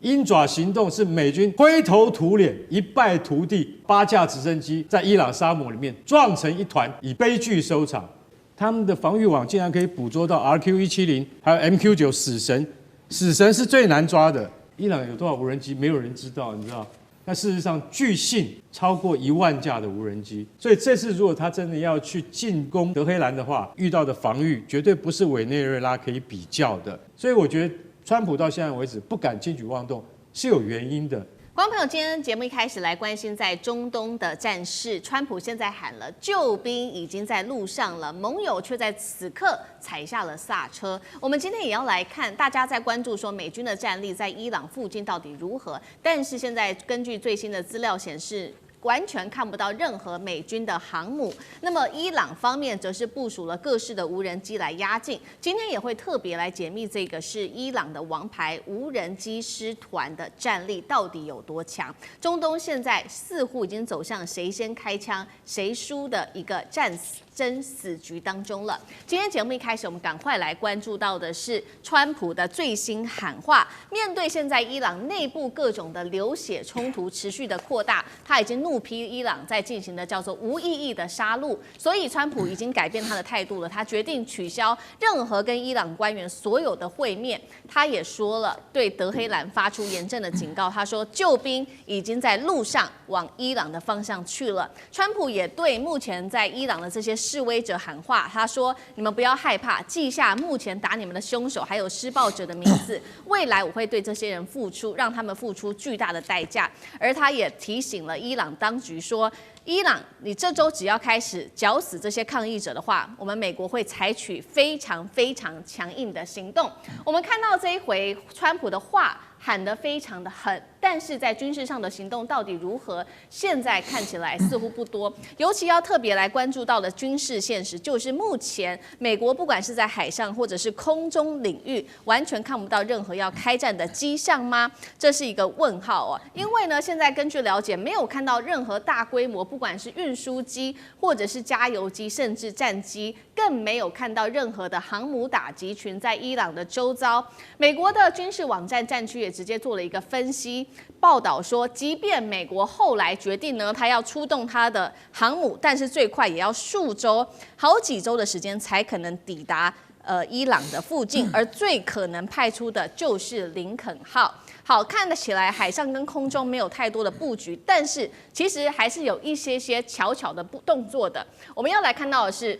鹰爪行动是美军灰头土脸、一败涂地，8架直升机在伊朗沙漠里面撞成一团，以悲剧收场。他们的防御网竟然可以捕捉到 RQ-170，还有 MQ-9死神，死神是最难抓的。伊朗有多少无人机，没有人知道，你知道？那事实上，据信超过1万架的无人机。所以这次如果他真的要去进攻德黑兰的话，遇到的防御绝对不是委内瑞拉可以比较的。所以我觉得，川普到现在为止不敢轻举妄动，是有原因的。观众朋友，今天节目一开始来关心在中东的战事，川普现在喊了救兵已经在路上了，盟友却在此刻踩下了刹车。我们今天也要来看，大家在关注说美军的战力在伊朗附近到底如何，但是现在根据最新的资料显示，完全看不到任何美军的航母。那么伊朗方面则是部署了各式的无人机来压境。今天也会特别来解密这个是伊朗的王牌无人机师团的战力到底有多强。中东现在似乎已经走向谁先开枪谁输的一个争死局当中了。今天节目一开始，我们赶快来关注到的是川普的最新喊话。面对现在伊朗内部各种的流血冲突持续的扩大，他已经怒批伊朗在进行的叫做无意义的杀戮，所以川普已经改变他的态度了，他决定取消任何跟伊朗官员所有的会面。他也说了，对德黑兰发出严正的警告，他说救兵已经在路上往伊朗的方向去了。川普也对目前在伊朗的这些示威者喊话，他说：“你们不要害怕，记下目前打你们的凶手还有施暴者的名字，未来我会对这些人付出，让他们付出巨大的代价。”而他也提醒了伊朗当局说：“伊朗，你这周只要开始绞死这些抗议者的话，我们美国会采取非常非常强硬的行动。”我们看到这一回川普的话喊得非常的狠，但是在军事上的行动到底如何？现在看起来似乎不多。尤其要特别来关注到的军事现实，就是目前美国不管是在海上或者是空中领域，完全看不到任何要开战的迹象吗？这是一个问号哦。因为呢，现在根据了解，没有看到任何大规模，不管是运输机或者是加油机，甚至战机，更没有看到任何的航母打击群在伊朗的周遭。美国的军事网站战区也直接做了一个分析，报道说，即便美国后来决定呢，他要出动他的航母，但是最快也要数周、好几周的时间才可能抵达伊朗的附近，而最可能派出的就是林肯号。好，看得起来海上跟空中没有太多的布局，但是其实还是有一些巧巧的动作的。我们要来看到的是，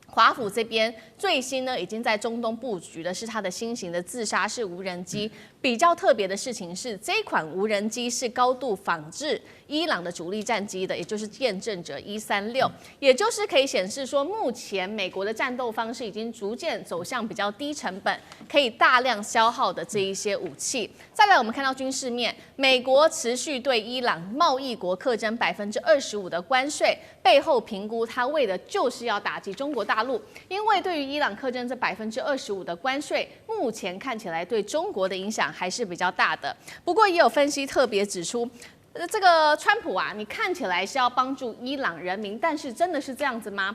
华府这边最新呢，已经在中东布局的是它的新型的自杀式无人机。比较特别的事情是，这款无人机是高度仿制伊朗的主力战机的，也就是见证者136，也就是可以显示说，目前美国的战斗方式已经逐渐走向比较低成本、可以大量消耗的这一些武器。再来，我们看到军事面，美国持续对伊朗贸易国课征25%的关税，背后评估它为的就是要打击中国大陆，因为对于伊朗课征这25%的关税，目前看起来对中国的影响还是比较大的。不过也有分析特别指出，这个川普啊，你看起来是要帮助伊朗人民，但是真的是这样子吗？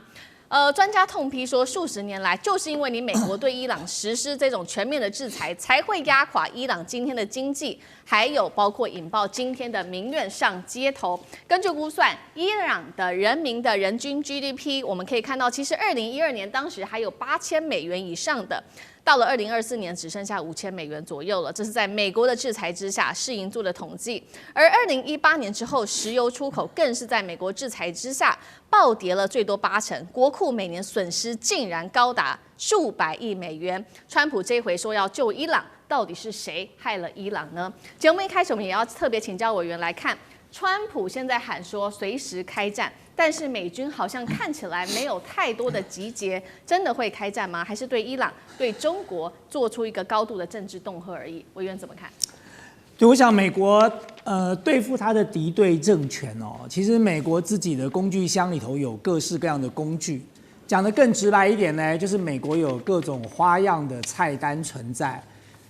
专家痛批说，数十年来就是因为你美国对伊朗实施这种全面的制裁，才会压垮伊朗今天的经济，还有包括引爆今天的民怨上街头。根据估算，伊朗的人民的人均 GDP， 我们可以看到，其实2012年当时还有$8000以上的。到了2024年，只剩下$5000左右了。这是在美国的制裁之下，世银做的统计。而2018年之后，石油出口更是在美国制裁之下暴跌了最多80%，国库每年损失竟然高达数百亿美元。川普这一回说要救伊朗，到底是谁害了伊朗呢？节目一开始，我们也要特别请教委员来看，川普现在喊说随时开战。但是美军好像看起来没有太多的集结，真的会开战吗？还是对伊朗、对中国做出一个高度的政治恫吓而已？委员怎么看？对，我想美国对付他的敌对政权哦，其实美国自己的工具箱里头有各式各样的工具。讲得更直白一点呢，就是美国有各种花样的菜单存在。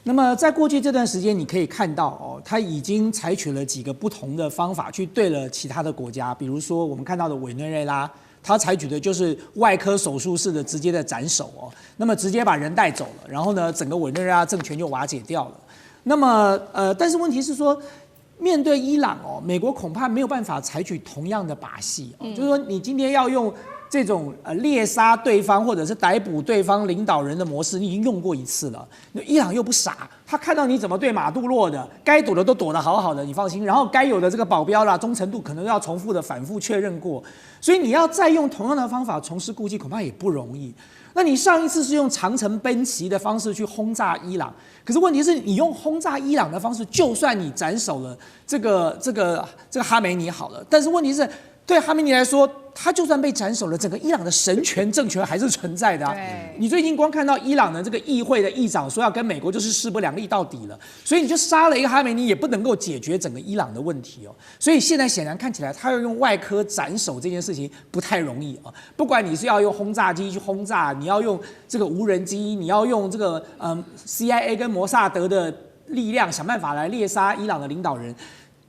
那么在过去这段时间，你可以看到哦，他已经采取了几个不同的方法去对了其他的国家，比如说我们看到的委内瑞拉，他采取的就是外科手术式的直接的斩首哦，那么直接把人带走了，然后呢，整个委内瑞拉政权就瓦解掉了。那么但是问题是说，面对伊朗哦，美国恐怕没有办法采取同样的把戏哦，就是说你今天要用这种猎杀对方或者是逮捕对方领导人的模式，你已经用过一次了。伊朗又不傻，他看到你怎么对马杜洛的，该躲的都躲得好好的，你放心。然后该有的这个保镖啦、忠诚度可能要重复的反复确认过，所以你要再用同样的方法重施故技，恐怕也不容易。那你上一次是用长城奔袭的方式去轰炸伊朗，可是问题是你用轰炸伊朗的方式，就算你斩首了这个哈梅尼好了，但是问题是对哈梅尼来说，他就算被斩首了，整个伊朗的神权政权还是存在的啊。你最近光看到伊朗的这个议会的议长说要跟美国就是势不两立到底了，所以你就杀了一个哈梅尼，也不能够解决整个伊朗的问题哦。所以现在显然看起来，他要用外科斩首这件事情不太容易啊。不管你是要用轰炸机去轰炸，你要用这个无人机，你要用这个CIA 跟摩萨德的力量想办法来猎杀伊朗的领导人。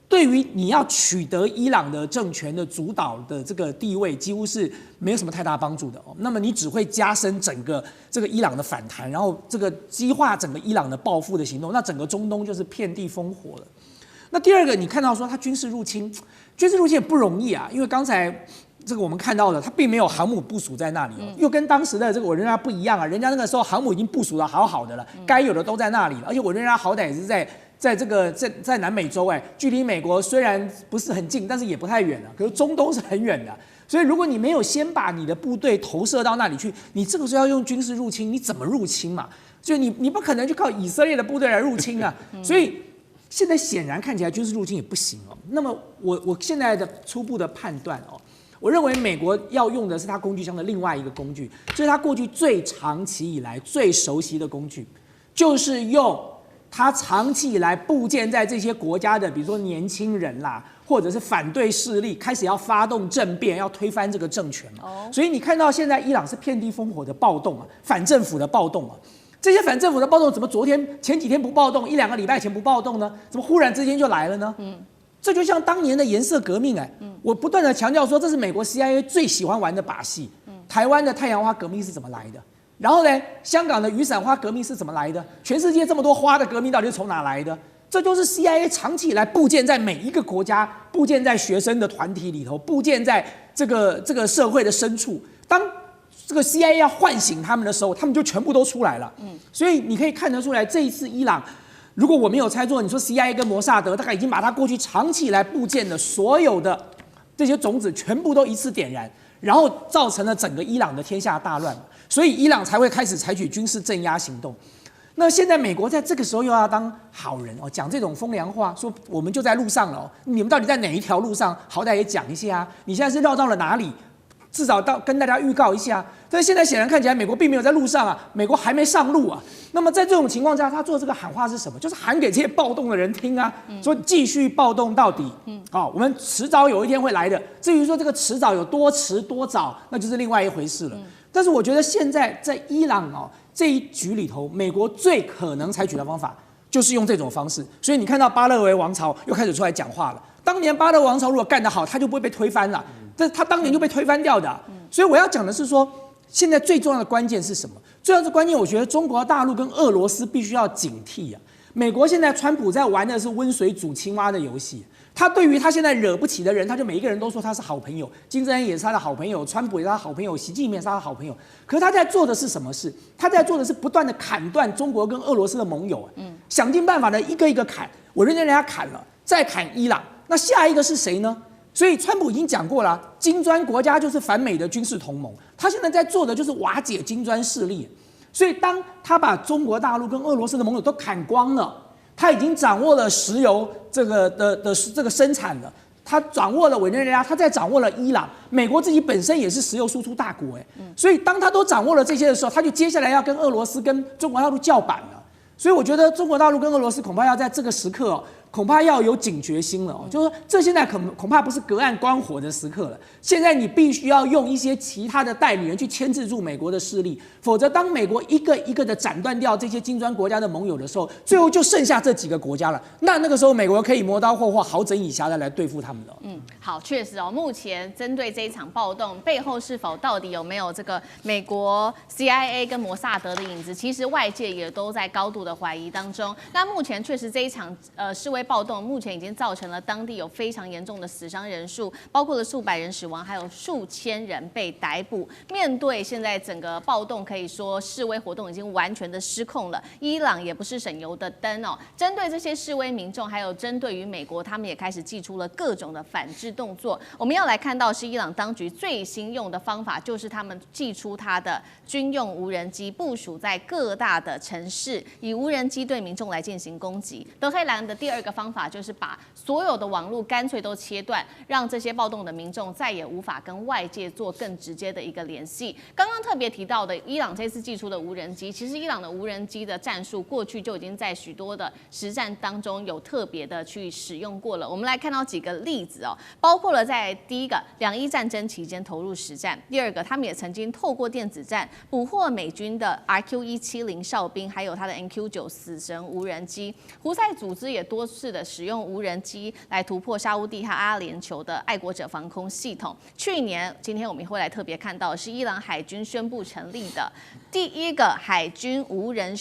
对于你要取得伊朗的政权的主导的这个地位，几乎是没有什么太大帮助的哦。那么你只会加深整个这个伊朗的反弹，然后这个激化整个伊朗的报复的行动，那整个中东就是遍地烽火了。那第二个，你看到说他军事入侵也不容易啊，因为刚才这个我们看到的，他并没有航母部署在那里哦，又跟当时的这个委内瑞拉不一样啊，人家那个时候航母已经部署得好好的了，该有的都在那里了，而且委内瑞拉好歹也是在南美洲，距离美国虽然不是很近，但是也不太远了。可是中东是很远的，所以如果你没有先把你的部队投射到那里去，你这个时候要用军事入侵，你怎么入侵嘛？就你不可能去靠以色列的部队来入侵啊。所以现在显然看起来军事入侵也不行哦。那么我现在的初步的判断哦，我认为美国要用的是它工具箱的另外一个工具，就是它过去最长期以来最熟悉的工具，就是用他长期以来布建在这些国家的，比如说年轻人啦，或者是反对势力，开始要发动政变，要推翻这个政权嘛。所以你看到现在伊朗是遍地烽火的暴动啊，反政府的暴动啊。这些反政府的暴动怎么前几天不暴动，一两个礼拜前不暴动呢？怎么忽然之间就来了呢？这就像当年的颜色革命我不断的强调说，这是美国 CIA 最喜欢玩的把戏。台湾的太阳花革命是怎么来的？然后呢，香港的雨伞花革命是怎么来的？全世界这么多花的革命到底是从哪来的？这就是 CIA 长期以来布建在每一个国家，布建在学生的团体里头，布建在这个社会的深处。当这个 CIA 要唤醒他们的时候，他们就全部都出来了。所以你可以看得出来，这一次伊朗，如果我没有猜错，你说 CIA 跟摩萨德大概已经把他过去长期以来布建的所有的这些种子全部都一次点燃，然后造成了整个伊朗的天下大乱。所以伊朗才会开始采取军事镇压行动。那现在美国在这个时候又要当好人哦，讲这种风凉话，说我们就在路上了哦，你们到底在哪一条路上？好歹也讲一下啊！你现在是绕到了哪里？至少跟大家预告一下。但是现在显然看起来，美国并没有在路上啊，美国还没上路啊。那么在这种情况下，他做这个喊话是什么？就是喊给这些暴动的人听啊，说继续暴动到底。我们迟早有一天会来的。至于说这个迟早有多迟多早，那就是另外一回事了。但是我觉得现在在伊朗这一局里头，美国最可能采取的方法就是用这种方式。所以你看到巴勒维王朝又开始出来讲话了。当年巴勒王朝如果干得好，他就不会被推翻了。但是他当年就被推翻掉的。所以我要讲的是说，现在最重要的关键是什么？最重要的关键，我觉得中国大陆跟俄罗斯必须要警惕啊。美国现在川普在玩的是温水煮青蛙的游戏。他对于他现在惹不起的人，他就每一个人都说他是好朋友，金正恩也是他的好朋友，川普也是他的好朋友，习近平也是他的好朋友。可是他在做的是什么事？他在做的是不断的砍断中国跟俄罗斯的盟友，想尽办法的一个一个砍。我认为人家砍了，再砍伊朗，那下一个是谁呢？所以川普已经讲过了，金砖国家就是反美的军事同盟。他现在在做的就是瓦解金砖势力。所以当他把中国大陆跟俄罗斯的盟友都砍光了。他已经掌握了石油这个这个生产了，他掌握了委内瑞拉，他再掌握了伊朗，美国自己本身也是石油输出大国所以当他都掌握了这些的时候，他就接下来要跟俄罗斯跟中国大陆叫板了。所以我觉得中国大陆跟俄罗斯恐怕要在这个时刻恐怕要有警觉心了哦。就是说，这现在恐怕不是隔岸观火的时刻了。现在你必须要用一些其他的代理人去牵制住美国的势力，否则当美国一个一个的斩断掉这些金砖国家的盟友的时候，最后就剩下这几个国家了。那个时候，美国可以磨刀霍霍、好整以暇的来对付他们的。好，确实哦，目前针对这一场暴动背后是否到底有没有这个美国 CIA 跟摩萨德的影子，其实外界也都在高度的怀疑当中。那目前确实这一场示威暴动，目前已经造成了当地有非常严重的死伤人数，包括了数百人死亡，还有数千人被逮捕。面对现在整个暴动，可以说示威活动已经完全的失控了。伊朗也不是省油的灯哦，针对这些示威民众，还有针对于美国，他们也开始祭出了各种的反制动作。我们要来看到是伊朗当局最新用的方法，就是他们祭出他的军用无人机，部署在各大的城市，以无人机对民众来进行攻击。德黑兰的第二个方法就是把所有的网络干脆都切断，让这些暴动的民众再也无法跟外界做更直接的一个联系。刚刚特别提到的伊朗这次祭出的无人机，其实伊朗的无人机的战术过去就已经在许多的实战当中有特别的去使用过了。我们来看到几个例子哦，包括了在第一个2·1战争期间投入实战，第二个他们也曾经透过电子战捕获美军的 RQ-170哨兵，还有他的 MQ-9死神无人机。胡塞组织也多次的使用无人机来突破沙烏地和阿联酋的爱国者防空系统。去年，今天我们会来特别看到是伊朗海军宣布成立的第一个海军无人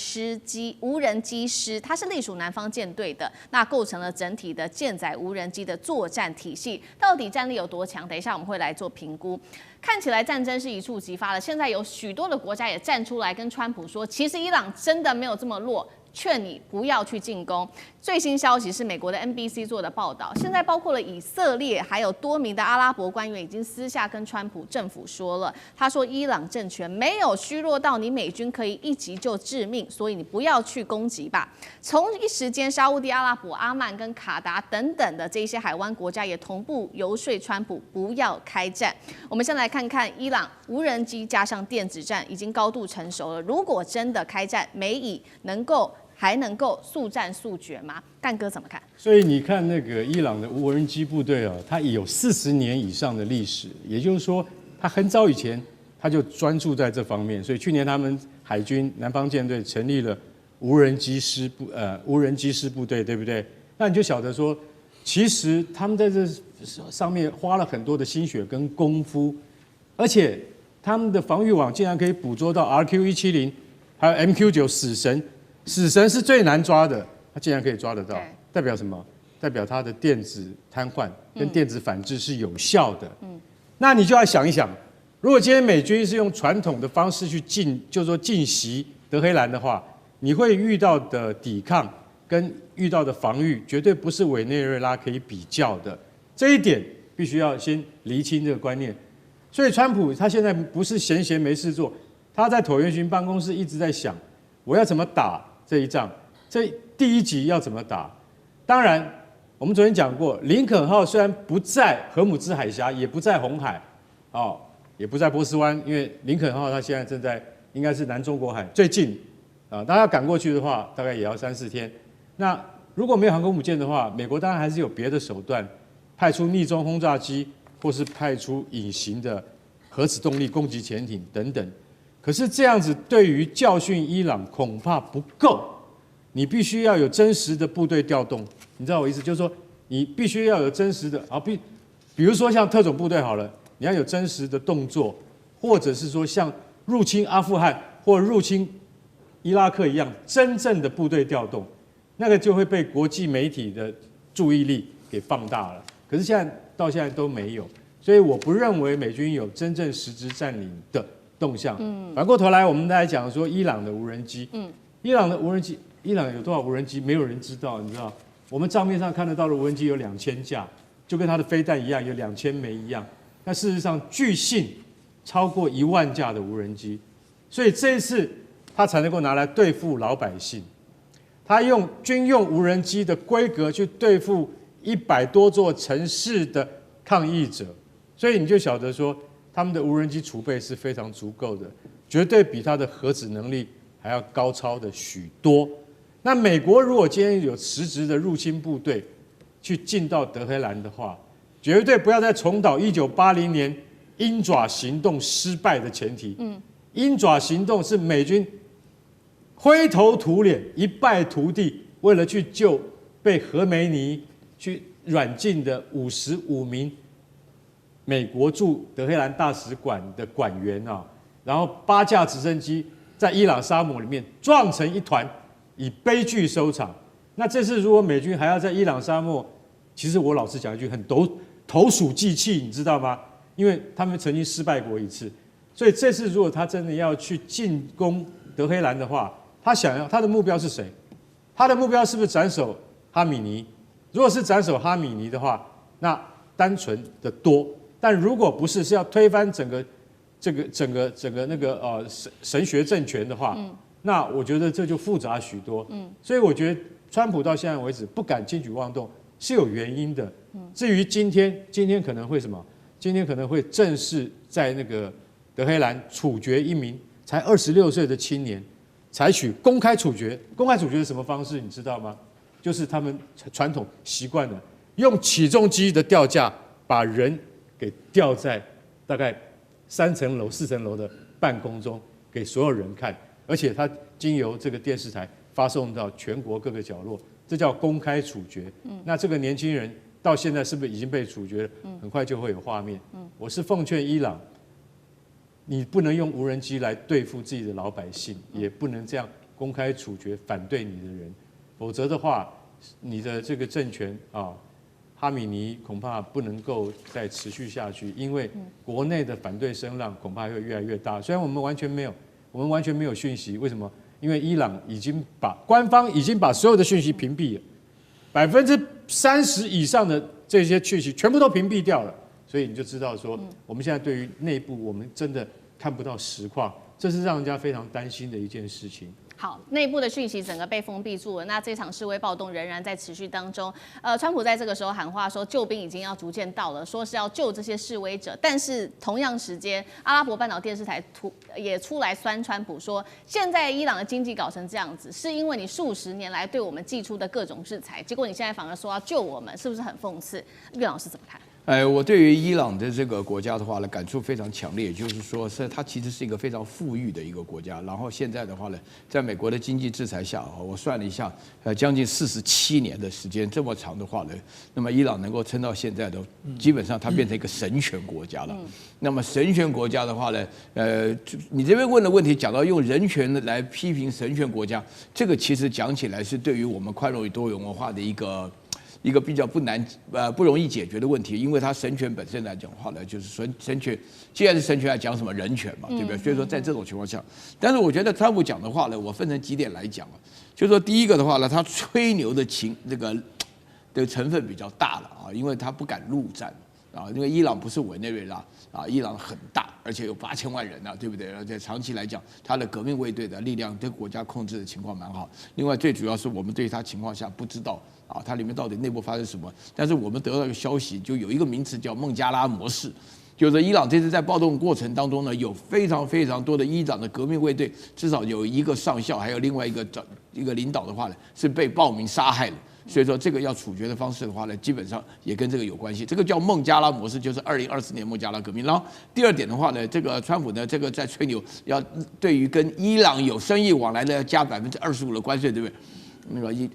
机师，它是隶属南方舰队的，那构成了整体的舰载无人机的作战体系。到底战力有多强？等一下我们会来做评估。看起来战争是一触即发了，现在有许多的国家也站出来跟川普说，其实伊朗真的没有这么弱，劝你不要去进攻。最新消息是美国的 NBC 做的报道，现在包括了以色列还有多名的阿拉伯官员已经私下跟川普政府说了，他说伊朗政权没有虚弱到你美军可以一击就致命，所以你不要去攻击吧。同一时间，沙烏地阿拉伯、阿曼跟卡达等等的这些海湾国家也同步游说川普不要开战。我们先来看看伊朗无人机加上电子战已经高度成熟了，如果真的开战，美以还能够速战速决吗？干哥怎么看？所以你看那个伊朗的无人机部队啊，它有40年以上的历史，也就是说，它很早以前它就专注在这方面。所以去年他们海军南方舰队成立了无人机师部队，对不对？那你就晓得说，其实他们在这上面花了很多的心血跟功夫，而且他们的防御网竟然可以捕捉到 RQ-170，还有 MQ-9死神。死神是最难抓的，他竟然可以抓得到，代表什么？代表他的电子瘫痪跟电子反制是有效的。那你就要想一想，如果今天美军是用传统的方式去就是说进袭德黑兰的话，你会遇到的抵抗跟遇到的防御，绝对不是委内瑞拉可以比较的。这一点必须要先厘清这个观念。所以川普他现在不是闲没事做，他在椭圆形办公室一直在想，我要怎么打这一仗，这第一集要怎么打？当然，我们昨天讲过，林肯号虽然不在荷姆兹海峡，也不在红海，也不在波斯湾，因为林肯号它现在正在应该是南中国海最近，大家要赶过去的话，大概也要3-4天。那如果没有航空母舰的话，美国当然还是有别的手段，派出逆中轰炸机，或是派出隐形的核子动力攻击潜艇等等。可是这样子对于教训伊朗恐怕不够，你必须要有真实的部队调动，你知道我意思？就是说你必须要有真实的比如说像特种部队好了，你要有真实的动作，或者是说像入侵阿富汗或入侵伊拉克一样，真正的部队调动，那个就会被国际媒体的注意力给放大了。可是到现在都没有，所以我不认为美军有真正实质占领的动向。反过头来，我们来讲说伊朗的无人机。伊朗有多少无人机？没有人知道，你知道？我们账面上看得到的无人机有2000架，就跟它的飞弹一样，有2000枚一样。那事实上，据信超过1万架的无人机，所以这一次它才能够拿来对付老百姓。它用军用无人机的规格去对付100多座城市的抗议者，所以你就晓得说，他们的无人机储备是非常足够的，绝对比它的核子能力还要高超的许多。那美国如果今天有实质的入侵部队去进到德黑兰的话，绝对不要再重蹈1980年鹰爪行动失败的前提。鹰爪行动是美军灰头土脸、一败涂地，为了去救被何梅尼去软禁的55名美国驻德黑兰大使馆的馆员啊，然后8架直升机在伊朗沙漠里面撞成一团，以悲剧收场。那这次如果美军还要在伊朗沙漠，其实我老实讲一句，很投鼠忌器，你知道吗？因为他们曾经失败过一次，所以这次如果他真的要去进攻德黑兰的话，他的目标是谁？他的目标是不是斩首哈米尼？如果是斩首哈米尼的话，那单纯的多；但如果不是，是要推翻整个那个神学政权的话，那我觉得这就复杂许多。所以我觉得川普到现在为止不敢轻举妄动是有原因的。至于今天可能会什么？今天可能会正式在那个德黑兰处决一名才26岁的青年，采取公开处决。公开处决是什么方式？你知道吗？就是他们传统习惯的用起重机的吊架把人给吊在大概3层楼、4层楼的半空中，给所有人看，而且他经由这个电视台发送到全国各个角落，这叫公开处决。那这个年轻人到现在是不是已经被处决了？很快就会有画面。我是奉劝伊朗，你不能用无人机来对付自己的老百姓，也不能这样公开处决反对你的人，否则的话，你的这个政权啊，哈米尼恐怕不能够再持续下去，因为国内的反对声浪恐怕会越来越大。虽然我们完全没有讯息，为什么？因为伊朗官方已经把所有的讯息屏蔽了，30%以上的这些讯息全部都屏蔽掉了，所以你就知道说，我们现在对于内部我们真的看不到实况，这是让人家非常担心的一件事情。好，内部的讯息整个被封闭住了。那这场示威暴动仍然在持续当中。川普在这个时候喊话说，救兵已经要逐渐到了，说是要救这些示威者。但是同样时间，阿拉伯半岛电视台也出来酸川普说，现在伊朗的经济搞成这样子，是因为你数十年来对我们祭出的各种制裁，结果你现在反而说要救我们，是不是很讽刺？岳老师怎么看？我对于伊朗的这个国家的话呢，感触非常强烈，就是说，它其实是一个非常富裕的一个国家。然后现在的话呢，在美国的经济制裁下，我算了一下，将近47年的时间，这么长的话呢，那么伊朗能够撑到现在的，基本上它变成一个神权国家了。那么神权国家的话呢，你这边问的问题讲到用人权来批评神权国家，这个其实讲起来是对于我们宽容与多元文化的一个比较不容易解决的问题，因为它神权本身来讲的话呢，就是神权，既然是神权，来讲什么人权嘛，对不对？所以说在这种情况下，但是我觉得川普讲的话呢，我分成几点来讲啊，就是说第一个的话呢，他吹牛的的成分比较大了啊，因为他不敢陆战啊，因为伊朗不是委内瑞拉啊，伊朗很大，而且有8000万人啊，对不对？而且长期来讲，他的革命卫队的力量对国家控制的情况蛮好。另外，最主要是我们对他情况下不知道。啊，它里面到底内部发生什么？但是我们得到一个消息，就有一个名词叫孟加拉模式，就是伊朗这次在暴动过程当中呢，有非常非常多的伊朗的革命卫队，至少有一个上校，还有另外一个领导的话呢，是被暴民杀害了。所以说这个要处决的方式的话呢，基本上也跟这个有关系。这个叫孟加拉模式，就是2024年孟加拉革命。然后第二点的话呢，这个川普呢，这个在吹牛，要对于跟伊朗有生意往来的加25%的关税，对不对？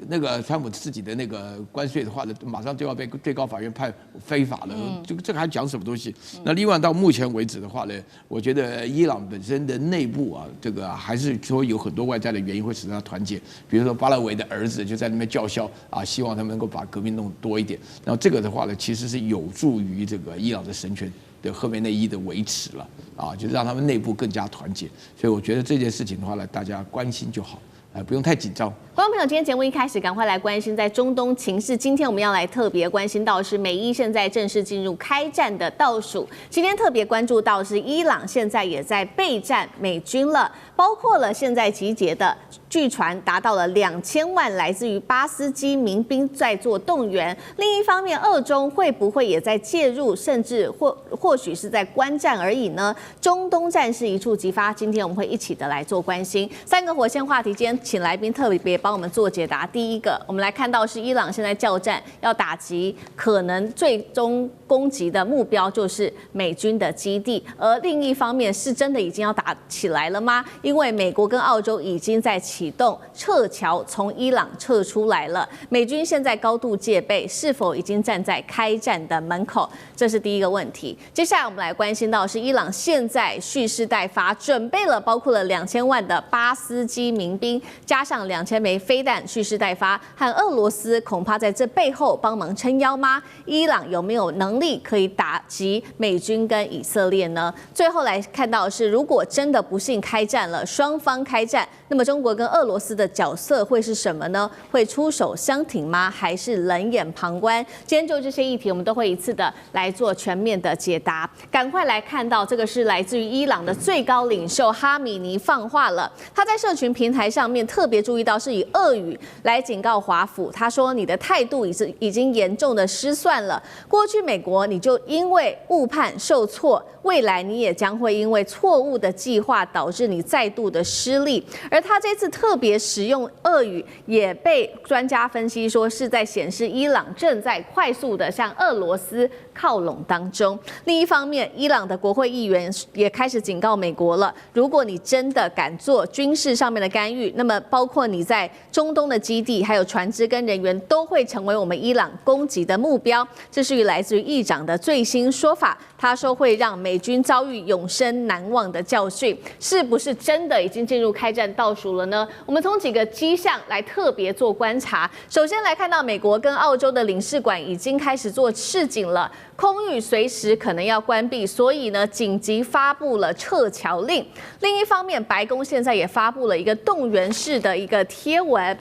那个川普自己的那个关税的话呢，马上就要被最高法院判非法了。这个还讲什么东西？那另外到目前为止的话呢，我觉得伊朗本身的内部啊，这个还是说有很多外在的原因会使他团结。比如说巴勒维的儿子就在那边叫嚣啊，希望他们能够把革命弄多一点。然后这个的话呢，其实是有助于这个伊朗的神权的赫梅内伊的维持了啊，就是让他们内部更加团结。所以我觉得这件事情的话呢，大家关心就好。不用太紧张。观众朋友，今天节目一开始，赶快来关心在中东情势。今天我们要来特别关心到是美伊现在正式进入开战的倒数。今天特别关注到是伊朗现在也在备战美军了，包括了现在集结的，据传达到了2000万来自于巴斯基民兵在做动员。另一方面，俄中会不会也在介入，甚至或许是在观战而已呢？中东战事一触即发，今天我们会一起的来做关心。3个火线话题间。请来宾特别帮我们做解答。第一个，我们来看到是伊朗现在叫战，要打击可能最终攻击的目标就是美军的基地，而另一方面是真的已经要打起来了吗？因为美国跟澳洲已经在启动撤侨，从伊朗撤出来了。美军现在高度戒备，是否已经站在开战的门口？这是第一个问题。接下来我们来关心到的是伊朗现在蓄势待发，准备了包括了2000万的巴斯基民兵，加上2000枚飞弹，蓄势待发。和俄罗斯恐怕在这背后帮忙撑腰吗？伊朗有没有能力可以打击美军跟以色列呢？最后来看到的是，如果真的不幸开战了，双方开战，那么中国跟俄罗斯的角色会是什么呢？会出手相挺吗？还是冷眼旁观？今天就这些议题，我们都会一次的来做全面的解答。赶快来看到这个是来自于伊朗的最高领袖哈米尼放话了，他在社群平台上面特别注意到是以俄语来警告华府，他说你的态度已经严重的失算了，过去美国你就因为误判受挫，未来你也将会因为错误的计划导致你再度的失利。而他这次特别使用俄语，也被专家分析说是在显示伊朗正在快速的向俄罗斯靠拢当中。另一方面，伊朗的国会议员也开始警告美国了，如果你真的敢做军事上面的干预，那么包括你在中东的基地还有船只跟人员都会成为我们伊朗攻击的目标。这是来自于议长的最新说法，他说会让美军遭遇永生难忘的教训。是不是真的已经进入开战倒数了呢？我们从几个迹象来特别做观察。首先来看到美国跟澳洲的领事馆已经开始做示警了，空域随时可能要关闭，所以呢紧急发布了撤侨令。另一方面，白宫现在也发布了一个动员式的一个贴文，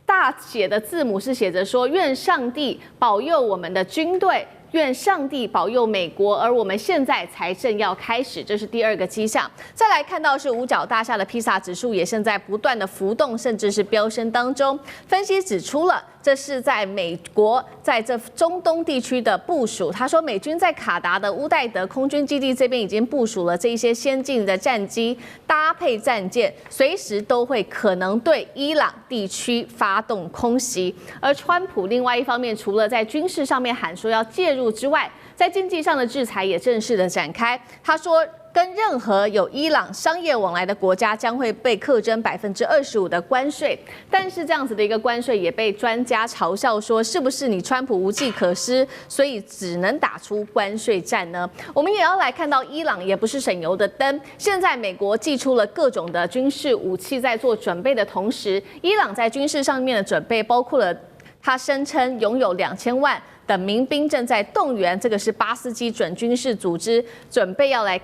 大写的字母是写着说：愿上帝保佑我们的军队。愿上帝保佑美国，而我们现在才正要开始，这是第二个迹象。再来看到是五角大厦的披萨指数也现在不断的浮动，甚至是飙升当中。分析指出了，这是在美国在这中东地区的部署。他说，美军在卡达的乌代德空军基地这边已经部署了这一些先进的战机，搭配战舰，随时都会可能对伊朗地区发动空袭。而川普另外一方面，除了在军事上面喊说要介入之外，在经济上的制裁也正式的展开。他说，跟任何有伊朗商业往来的国家将会被课征25%的关税，但是这样子的一个关税也被专家嘲笑说，是不是你川普无计可施，所以只能打出关税战呢？我们也要来看到，伊朗也不是省油的灯。现在美国祭出了各种的军事武器，在做准备的同时，伊朗在军事上面的准备包括了他声称拥有2000万的民兵正在动员，这个是巴斯基准军事组织，准备要来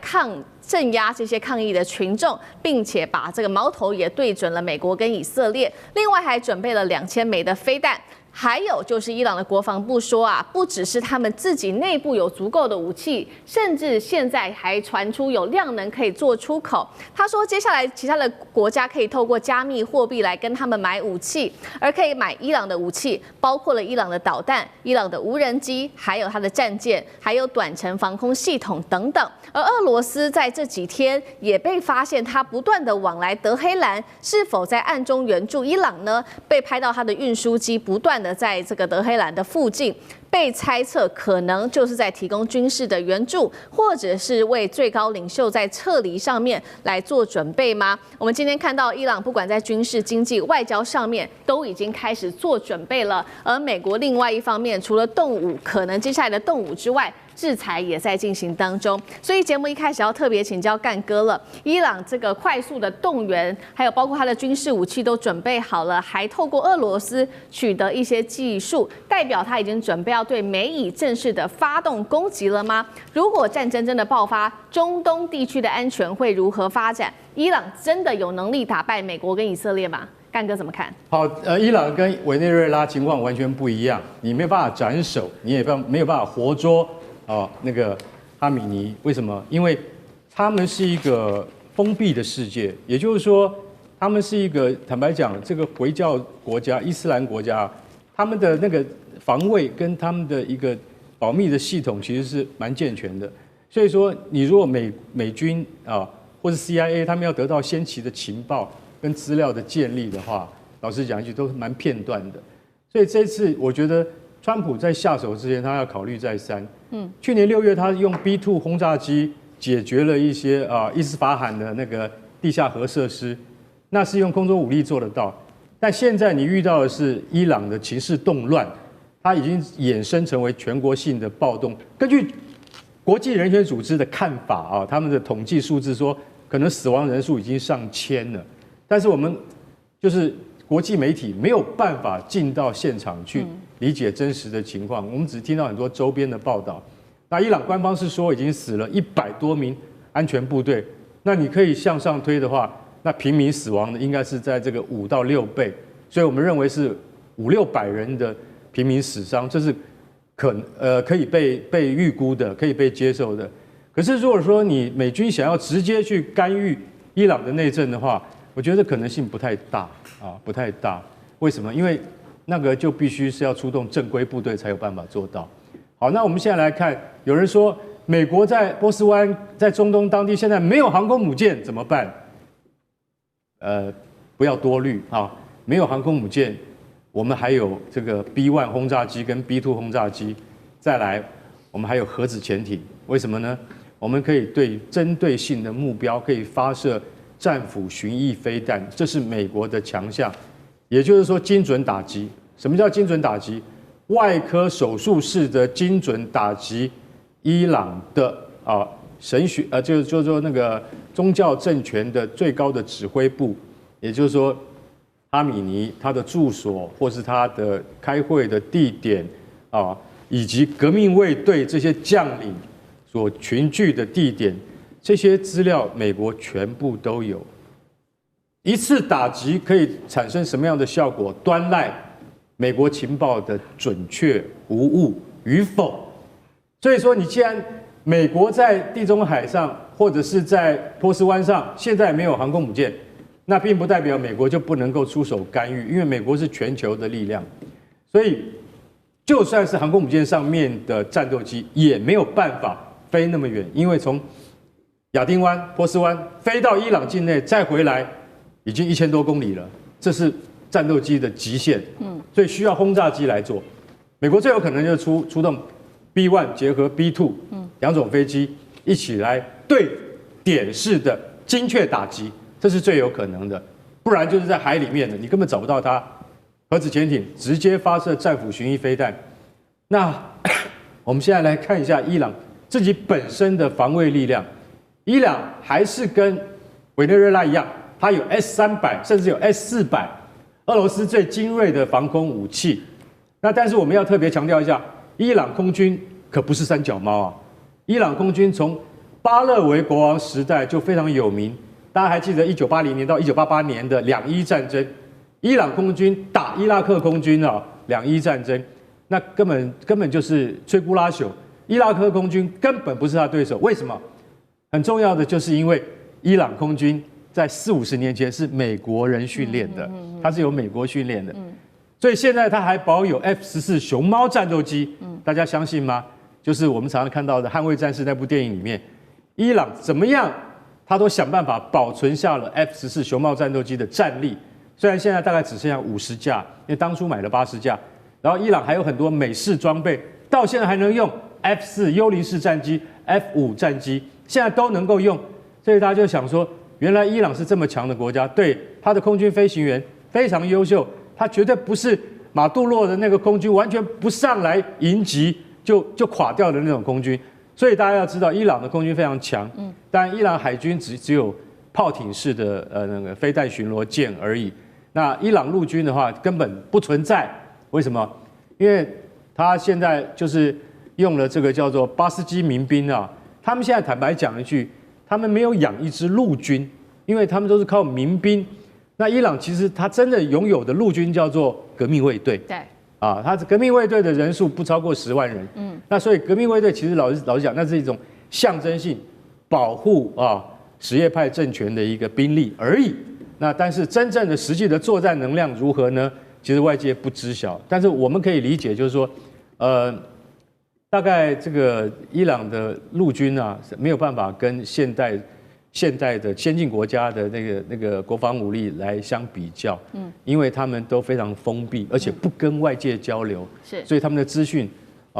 镇压这些抗议的群众，并且把这个矛头也对准了美国跟以色列。另外还准备了2000枚的飞弹。还有就是伊朗的国防部说啊，不只是他们自己内部有足够的武器，甚至现在还传出有量能可以做出口。他说，接下来其他的国家可以透过加密货币来跟他们买武器，而可以买伊朗的武器，包括了伊朗的导弹、伊朗的无人机，还有它的战舰，还有短程防空系统等等。而俄罗斯在这几天也被发现，他不断的往来德黑兰，是否在暗中援助伊朗呢？被拍到他的运输机不断的在这个德黑兰的附近，被猜测可能就是在提供军事的援助，或者是为最高领袖在撤离上面来做准备吗？我们今天看到伊朗不管在军事、经济、外交上面都已经开始做准备了，而美国另外一方面，除了动武可能接下来的动武之外，制裁也在进行当中。所以节目一开始要特别请教干哥了，伊朗这个快速的动员，还有包括他的军事武器都准备好了，还透过俄罗斯取得一些技术，代表他已经准备要对美以正式的发动攻击了吗？如果战争真的爆发，中东地区的安全会如何发展？伊朗真的有能力打败美国跟以色列吗？干哥怎么看？好，伊朗跟委内瑞拉情况完全不一样，你没有办法斩首，你也没有办法活捉那个哈米尼。为什么？因为他们是一个封闭的世界，也就是说，他们是一个坦白讲，这个回教国家、伊斯兰国家，他们的那个防卫跟他们的一个保密的系统其实是蛮健全的。所以说，你如果美军或是 CIA 他们要得到先期的情报跟资料的建立的话，老实讲一句都蛮片段的。所以这次我觉得川普在下手之前，他要考虑再三。去年6月他用 B2 轰炸机解决了一些伊斯法罕的那个地下核设施，那是用空中武力做得到。但现在你遇到的是伊朗的情势动乱，它已经衍生成为全国性的暴动。根据国际人权组织的看法啊，他们的统计数字说，可能死亡人数已经上千了。但是我们就是国际媒体没有办法进到现场去理解真实的情况，我们只听到很多周边的报道。那伊朗官方是说已经死了100多名安全部队，那你可以向上推的话，那平民死亡的应该是在这个5到6倍，所以我们认为是500-600人的平民死伤，这是可以被预估的，可以被接受的。可是如果说你美军想要直接去干预伊朗的内政的话，我觉得可能性不太大啊，不太大。为什么？因为那个就必须是要出动正规部队才有办法做到。好，那我们现在来看，有人说美国在波斯湾，在中东当地现在没有航空母舰怎么办？不要多虑啊，没有航空母舰。我们还有这个 B1 轰炸机跟 B2 轰炸机，再来，我们还有核子潜艇。为什么呢？我们可以对针对性的目标可以发射战斧巡弋飞弹，这是美国的强项。也就是说，精准打击。什么叫精准打击？外科手术式的精准打击伊朗的就是说那个宗教政权的最高的指挥部，也就是说。哈米尼他的住所，或是他的开会的地点啊，以及革命卫队这些将领所群聚的地点，这些资料美国全部都有。一次打击可以产生什么样的效果，端赖美国情报的准确无误与否。所以说，你既然美国在地中海上或者是在波斯湾上现在没有航空母舰，那并不代表美国就不能够出手干预，因为美国是全球的力量，所以就算是航空母舰上面的战斗机也没有办法飞那么远，因为从亚丁湾、波斯湾飞到伊朗境内再回来，已经1000多公里了，这是战斗机的极限。所以需要轰炸机来做。美国最有可能就是出动 B1 结合 B2 两种飞机一起来对点式的精确打击。这是最有可能的，不然就是在海里面的，你根本找不到它。核子潜艇直接发射战斧巡弋飞弹。那我们现在来看一下伊朗自己本身的防卫力量。伊朗还是跟委内瑞拉一样，它有 S-300，甚至有 S-400，俄罗斯最精锐的防空武器。那但是我们要特别强调一下，伊朗空军可不是三脚猫啊！伊朗空军从巴勒维国王时代就非常有名。大家还记得1980年到1988年的两伊战争，伊朗空军打伊拉克空军啊，两伊战争，那根本就是摧枯拉朽，伊拉克空军根本不是他对手。为什么？很重要的就是因为伊朗空军在40-50年前是美国人训练的，它是由美国训练的，所以现在它还保有 F-14熊猫战斗机，大家相信吗？就是我们常常看到的《捍卫战士》那部电影里面，伊朗怎么样？他都想办法保存下了 F-14熊猫战斗机的战力，虽然现在大概只剩下50架，因为当初买了80架。然后伊朗还有很多美式装备，到现在还能用 F-4幽灵式战机、F-5战机，现在都能够用。所以大家就想说，原来伊朗是这么强的国家，对他的空军飞行员非常优秀，他绝对不是马杜洛的那个空军完全不上来迎击就垮掉的那种空军。所以大家要知道，伊朗的空军非常强，但伊朗海军只有炮艇式的那个飞弹巡逻舰而已。那伊朗陆军的话根本不存在，为什么？因为他现在就是用了这个叫做巴斯基民兵啊，他们现在坦白讲一句，他们没有养一支陆军，因为他们都是靠民兵。那伊朗其实他真的拥有的陆军叫做革命卫队。对。啊，他革命卫队的人数不超过10万人，那所以革命卫队其实老实讲，那是一种象征性保护什叶派政权的一个兵力而已。那但是真正的实际的作战能量如何呢？其实外界不知晓，但是我们可以理解，就是说，大概这个伊朗的陆军啊，没有办法跟现现代的先进国家的那个国防武力来相比较，因为他们都非常封闭，而且不跟外界交流，所以他们的资讯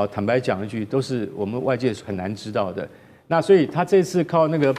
坦白讲一句，都是我们外界很难知道的。那所以他这次靠那个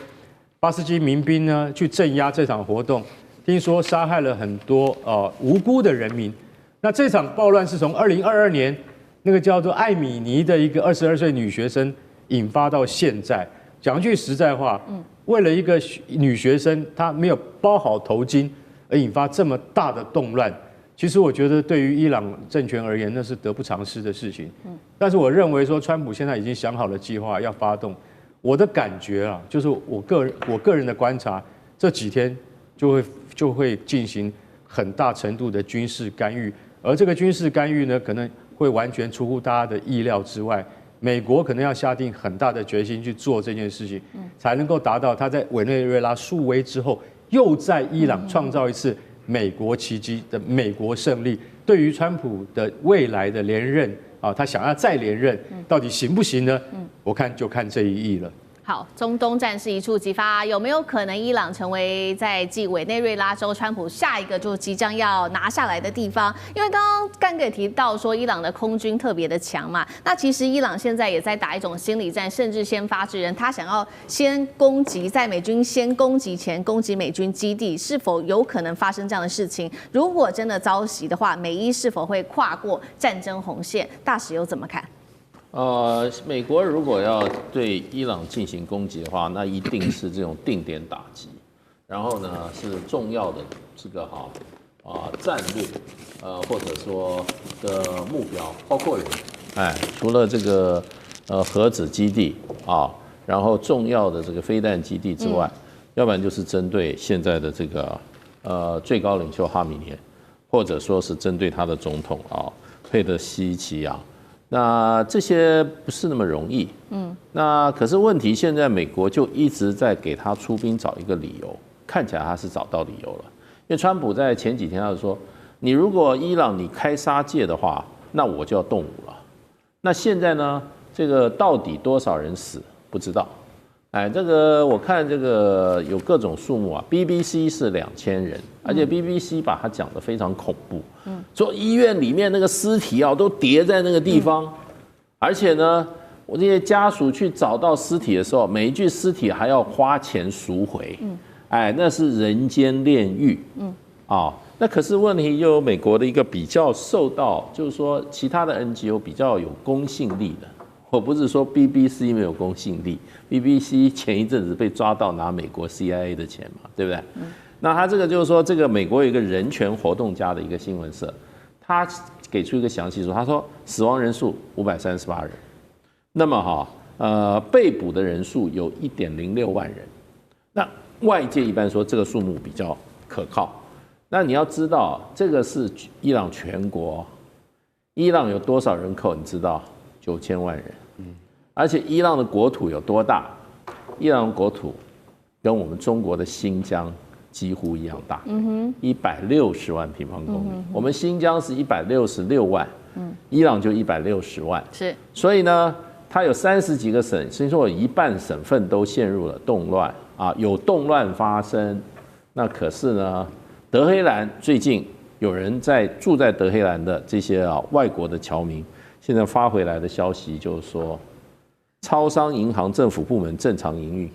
巴斯基民兵呢去镇压这场活动，听说杀害了很多无辜的人民。那这场暴乱是从2022年那个叫做艾米尼的一个22岁女学生引发到现在。讲句实在话，为了一个女学生她没有包好头巾而引发这么大的动乱，其实我觉得对于伊朗政权而言，那是得不偿失的事情。但是我认为说，川普现在已经想好了计划要发动。我的感觉啊，就是我个人的观察，这几天就会进行很大程度的军事干预，而这个军事干预呢，可能会完全出乎大家的意料之外。美国可能要下定很大的决心去做这件事情，才能够达到他在委内瑞拉树威之后，又在伊朗创造一次美国奇迹的美国胜利。对于川普的未来的连任他想要再连任，到底行不行呢？我看就看这一役了。好，中东战事一触即发，有没有可能伊朗成为在继委内瑞拉州川普下一个就即将要拿下来的地方？因为刚刚干哥也提到说，伊朗的空军特别的强嘛，那其实伊朗现在也在打一种心理战，甚至先发制人，他想要先攻击，在美军先攻击前攻击美军基地，是否有可能发生这样的事情？如果真的遭袭的话，美伊是否会跨过战争红线？大使又怎么看？美国如果要对伊朗进行攻击的话，那一定是这种定点打击，然后呢是重要的这个战略，或者说的目标，包括人，除了这个核子基地然后重要的这个飞弹基地之外，要不然就是针对现在的这个最高领袖哈米涅，或者说是针对他的总统佩德西奇那这些不是那么容易，那可是问题现在美国就一直在给他出兵找一个理由，看起来他是找到理由了。因为川普在前几天他就说，你如果伊朗你开杀戒的话，那我就要动武了。那现在呢，这个到底多少人死不知道，这个我看这个有各种数目BBC 是2000人，而且 BBC 把它讲得非常恐怖，说医院里面那个尸体都叠在那个地方，而且呢，我这些家属去找到尸体的时候，每一具尸体还要花钱赎回，那是人间炼狱，那可是问题又有美国的一个比较受到，就是说其他的 NGO 比较有公信力的。我不是说 BBC 没有公信力 ，BBC 前一阵子被抓到拿美国 CIA 的钱嘛，对不对？那他这个就是说，这个美国有一个人权活动家的一个新闻社，他给出一个详细说，他说死亡人数538人，那么被捕的人数有1.06万人，那外界一般说这个数目比较可靠，那你要知道这个是伊朗全国，伊朗有多少人口你知道？9000万人，而且伊朗的国土有多大？伊朗的国土跟我们中国的新疆几乎一样大，160万平方公里。我们新疆是166万，伊朗就160万。是，所以呢，它有30几个省，所以说有一半省份都陷入了动乱有动乱发生。那可是呢，德黑兰最近有人住在德黑兰的这些外国的侨民。现在发回来的消息就是说，超商、银行、政府部门正常营运，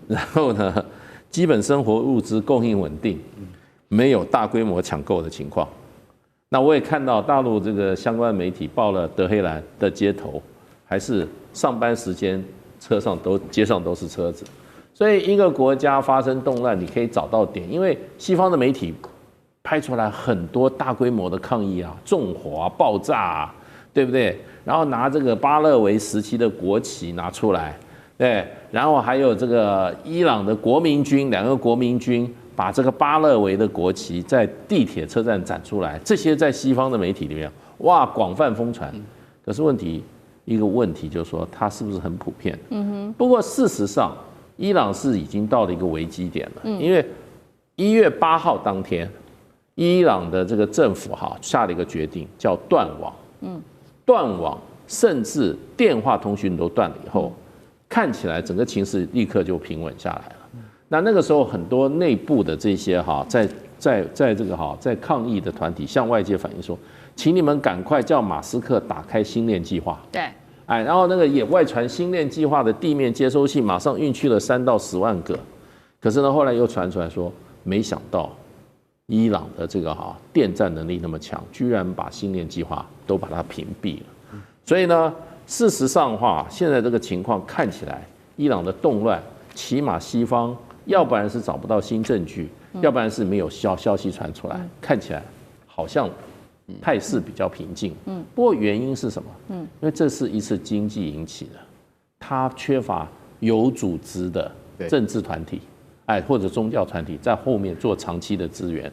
然后呢，基本生活物资供应稳定，没有大规模抢购的情况。那我也看到大陆这个相关媒体报了德黑兰的街头，还是上班时间街上都是车子，所以一个国家发生动乱，你可以找到点，因为西方的媒体拍出来很多大规模的抗议纵火爆炸对不对？然后拿这个巴勒维时期的国旗拿出来，对，然后还有这个伊朗的国民军，2个国民军把这个巴勒维的国旗在地铁车站展出来，这些在西方的媒体里面，广泛疯传。可是一个问题就是说，它是不是很普遍？不过事实上，伊朗是已经到了一个危机点了，因为1月8号当天，伊朗的这个政府下了一个决定，叫断网。断网，甚至电话通讯都断了以后，看起来整个情势立刻就平稳下来了。那个时候很多内部的这些在这个在抗议的团体向外界反映说，请你们赶快叫马斯克打开星链计划。对，然后那个也外传星链计划的地面接收器马上运去了3到10万个，可是呢后来又传出来说，没想到伊朗的这个电战能力那么强，居然把星链计划都把它屏蔽了。所以呢，事实上的话，现在这个情况看起来，伊朗的动乱，起码西方要不然是找不到新证据，要不然是没有消息传出来，看起来好像态势比较平静。不过原因是什么？因为这是一次经济引起的，它缺乏有组织的政治团体，或者宗教团体在后面做长期的支援。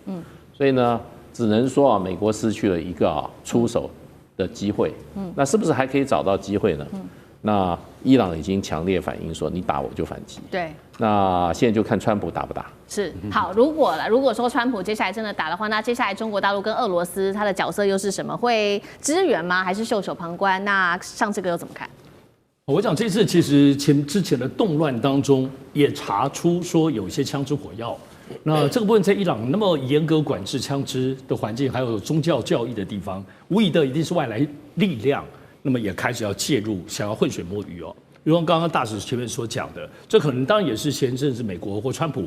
所以呢，只能说美国失去了一个出手的机会。那是不是还可以找到机会呢？那伊朗已经强烈反映说，你打我就反击。对。那现在就看川普打不打。是好，如果说川普接下来真的打的话，那接下来中国大陆跟俄罗斯它的角色又是什么？会支援吗？还是袖手旁观？那上这个又怎么看？我想这次其实之前的动乱当中也查出说有一些枪支火药。那这个部分在伊朗那么严格管制枪支的环境，还有宗教教义的地方，无疑的一定是外来力量，那么也开始要介入，想要浑水摸鱼哦。如刚刚大使前面所讲的，这可能当然也是前阵子美国或川普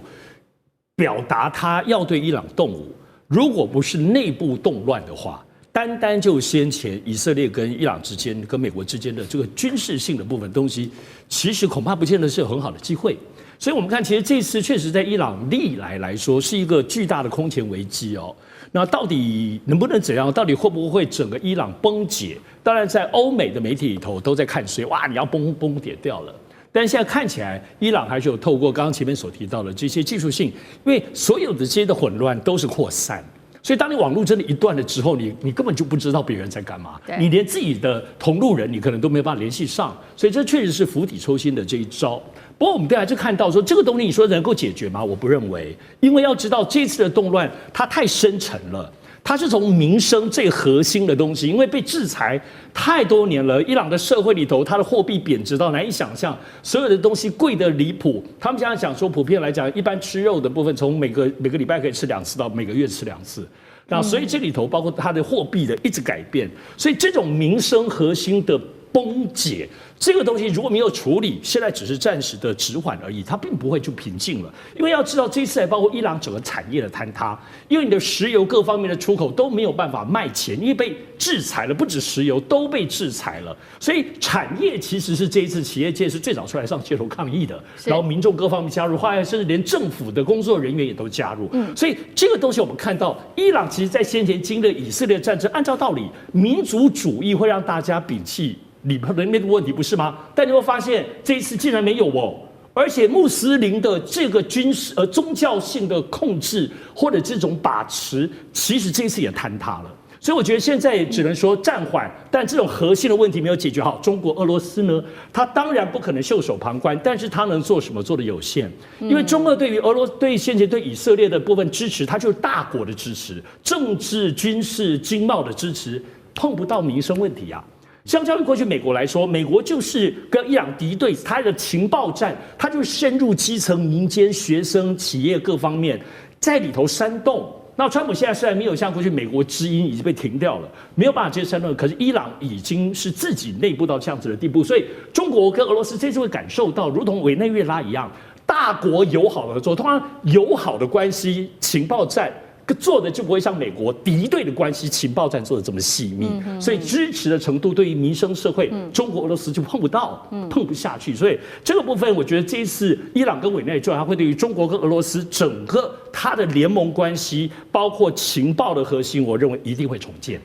表达他要对伊朗动武，如果不是内部动乱的话，单就先前以色列跟伊朗之间、跟美国之间的这个军事性的部分东西，其实恐怕不见得是有很好的机会。所以我们看，其实这次确实在伊朗历来说是一个巨大的空前危机哦。那到底能不能怎样？到底会不会整个伊朗崩解？当然，在欧美的媒体里头都在看谁，哇，你要崩解掉了。但是现在看起来，伊朗还是有透过刚刚前面所提到的这些技术性，因为所有的这些的混乱都是扩散。所以，当你网络真的一断了之后，你根本就不知道别人在干嘛，你连自己的同路人你可能都没有办法联系上，所以这确实是釜底抽薪的这一招。不过，我们还是看到说这个东西，你说能够解决吗？我不认为，因为要知道这次的动乱它太深沉了。它是从民生最核心的东西，因为被制裁太多年了，伊朗的社会里头，它的货币贬值到难以想象，所有的东西贵得离谱。他们现在讲说，普遍来讲，一般吃肉的部分，从每个礼拜可以吃2次到每个月吃2次。那所以这里头包括它的货币的一直改变，所以这种民生核心的崩解，这个东西如果没有处理，现在只是暂时的止缓而已，它并不会就平静了。因为要知道，这一次还包括伊朗整个产业的坍塌，因为你的石油各方面的出口都没有办法卖钱，因为被制裁了，不止石油都被制裁了，所以产业其实是这一次企业界是最早出来上街头抗议的，然后民众各方面加入，后来甚至连政府的工作人员也都加入。所以这个东西我们看到，伊朗其实在先前经历以色列战争，按照道理，民族主义会让大家摒弃里面的问题，不是吗？但你会发现这一次竟然没有哦，而且穆斯林的这个军事宗教性的控制或者这种把持，其实这一次也坍塌了。所以我觉得现在只能说暂缓，但这种核心的问题没有解决好。中国、俄罗斯呢，它当然不可能袖手旁观，但是它能做什么做的有限。因为中俄对于对先前对以色列的部分支持，它就是大国的支持，政治、军事、经贸的支持，碰不到民生问题啊。相较于过去美国来说，美国就是跟伊朗敌对，它的情报战，它就深入基层、民间、学生、企业各方面，在里头煽动。那川普现在虽然没有像过去美国之音已经被停掉了，没有办法这些煽动，可是伊朗已经是自己内部到这样子的地步，所以中国跟俄罗斯这次会感受到，如同委内瑞拉一样，大国友好的合作，通常友好的关系，情报战。做的就不会像美国敌对的关系，情报战做的这么细密，所以支持的程度对于民生社会，中国、俄罗斯就碰不到，碰不下去。所以这个部分，我觉得这一次伊朗跟委内瑞拉会对于中国跟俄罗斯整个它的联盟关系，包括情报的核心，我认为一定会重建。